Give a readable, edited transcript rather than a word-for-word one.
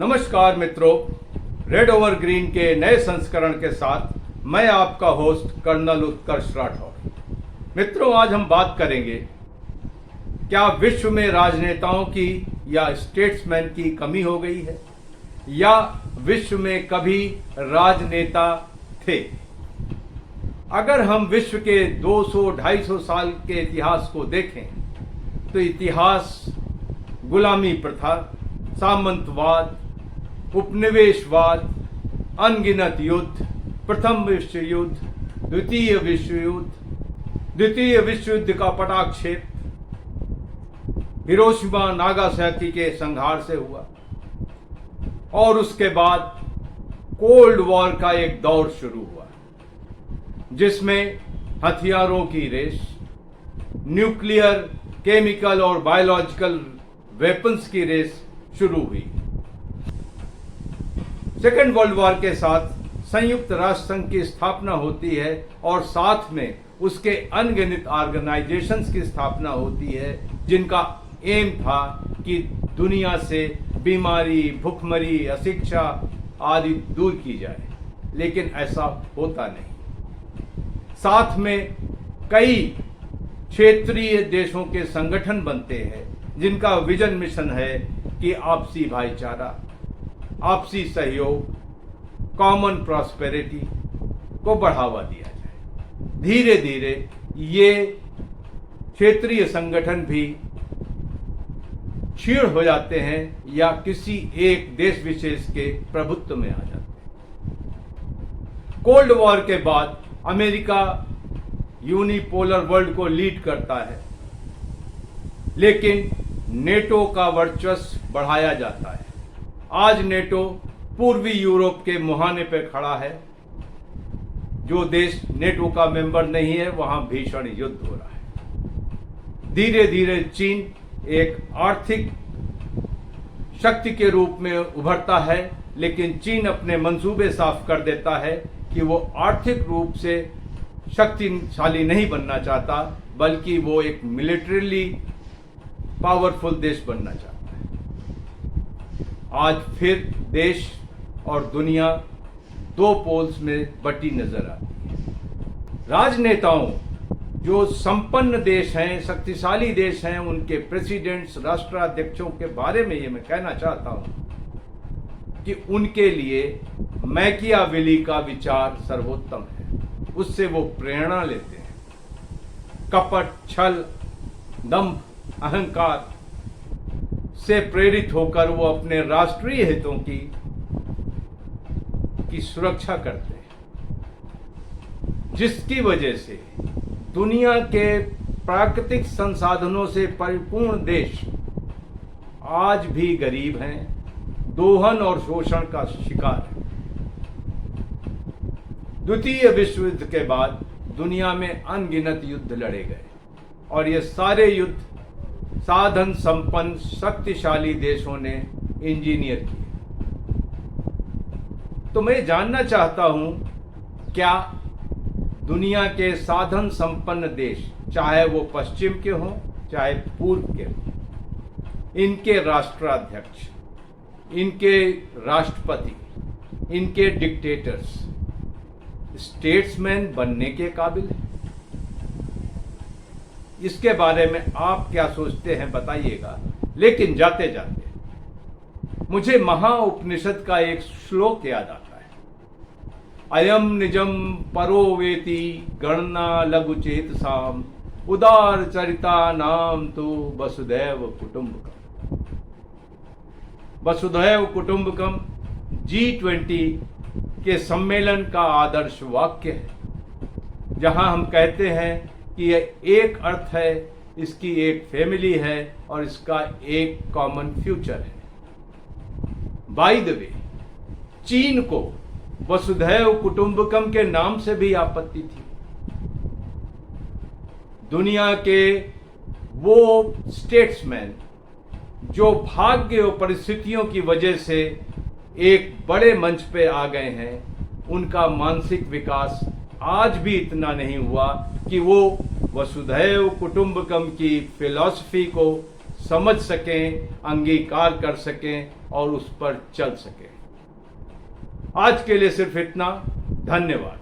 नमस्कार मित्रों, red over green के नए संस्करण के साथ मैं आपका होस्ट कर्नल उत्कर्ष राठौर। मित्रों, आज हम बात करेंगे क्या विश्व में राजनेताओं की या स्टेट्समैन की कमी हो गई है या विश्व में कभी राजनेता थे। अगर हम विश्व के 200-250 साल के इतिहास को देखें तो इतिहास गुलामी प्रथा, सामंतवाद, उपनिवेशवाद, अनगिनत युद्ध, प्रथम विश्व युद्ध, द्वितीय विश्व युद्ध, द्वितीय विश्व युद्ध का पटाक्षेप हिरोशिमा नागासाकी के संहार से हुआ और उसके बाद कोल्ड वॉर का एक दौर शुरू हुआ जिसमें हथियारों की रेस, न्यूक्लियर, केमिकल और बायोलॉजिकल वेपन्स की रेस शुरू हुई। सेकेंड वर्ल्ड वॉर के साथ संयुक्त राष्ट्र संघ की स्थापना होती है और साथ में उसके अनगिनत ऑर्गेनाइजेशंस की स्थापना होती है जिनका एम था कि दुनिया से बीमारी, भुखमरी, अशिक्षा आदि दूर की जाए, लेकिन ऐसा होता नहीं। साथ में कई क्षेत्रीय देशों के संगठन बनते हैं जिनका विजन मिशन है कि आपसी भाईचारा, आपसी सहयोग, कॉमन प्रॉस्पेरिटी को बढ़ावा दिया जाए। धीरे धीरे ये क्षेत्रीय संगठन भी क्षीण हो जाते हैं या किसी एक देश विशेष के प्रभुत्व में आ जाते हैं। कोल्ड वॉर के बाद अमेरिका यूनिपोलर वर्ल्ड को लीड करता है, लेकिन नेटो का वर्चस्व बढ़ाया जाता है। आज नेटो पूर्वी यूरोप के मुहाने पर खड़ा है। जो देश नेटो का मेंबर नहीं है वहां भीषण युद्ध हो रहा है। धीरे धीरे चीन एक आर्थिक शक्ति के रूप में उभरता है, लेकिन चीन अपने मंसूबे साफ कर देता है कि वो आर्थिक रूप से शक्तिशाली नहीं बनना चाहता, बल्कि वो एक मिलिट्रीली पावरफुल देश बनना चाहता है। आज फिर देश और दुनिया दो पोल्स में बटी नजर आती है। राजनेताओं जो संपन्न देश हैं, शक्तिशाली देश हैं, उनके प्रेसिडेंट्स, राष्ट्राध्यक्षों के बारे में ये मैं कहना चाहता हूं कि उनके लिए मैकियावेली का विचार सर्वोत्तम है। उससे वो प्रेरणा लेते हैं। कपट, छल, दंभ, अहंकार से प्रेरित होकर वो अपने राष्ट्रीय हितों की सुरक्षा करते हैं, जिसकी वजह से दुनिया के प्राकृतिक संसाधनों से परिपूर्ण देश आज भी गरीब हैं, दोहन और शोषण का शिकार हैं। द्वितीय विश्व युद्ध के बाद दुनिया में अनगिनत युद्ध लड़े गए और ये सारे युद्ध साधन संपन्न शक्तिशाली देशों ने इंजीनियर किए। तो मैं जानना चाहता हूं, क्या दुनिया के साधन संपन्न देश, चाहे वो पश्चिम के हों चाहे पूर्व के हों, इनके राष्ट्राध्यक्ष, इनके राष्ट्रपति, इनके डिक्टेटर्स स्टेट्समैन बनने के काबिल हैं? इसके बारे में आप क्या सोचते हैं बताइएगा। लेकिन जाते जाते मुझे महाउपनिषद का एक श्लोक याद आता है। अयम निजम परो वेति गणना लघु चेतसाम उदार चरिता नाम तो वसुधैव कुटुंबकम। वसुधैव कुटुंबकम G20 के सम्मेलन का आदर्श वाक्य है, जहां हम कहते हैं कि यह एक अर्थ है, इसकी एक फैमिली है और इसका एक कॉमन फ्यूचर है। बाय द वे, चीन को वसुधैव कुटुंबकम के नाम से भी आपत्ति थी। दुनिया के वो स्टेट्समैन जो भाग्य और परिस्थितियों की वजह से एक बड़े मंच पे आ गए हैं, उनका मानसिक विकास आज भी इतना नहीं हुआ कि वो वसुधैव कुटुंबकम की फिलॉसफी को समझ सकें, अंगीकार कर सकें और उस पर चल सकें। आज के लिए सिर्फ इतना। धन्यवाद।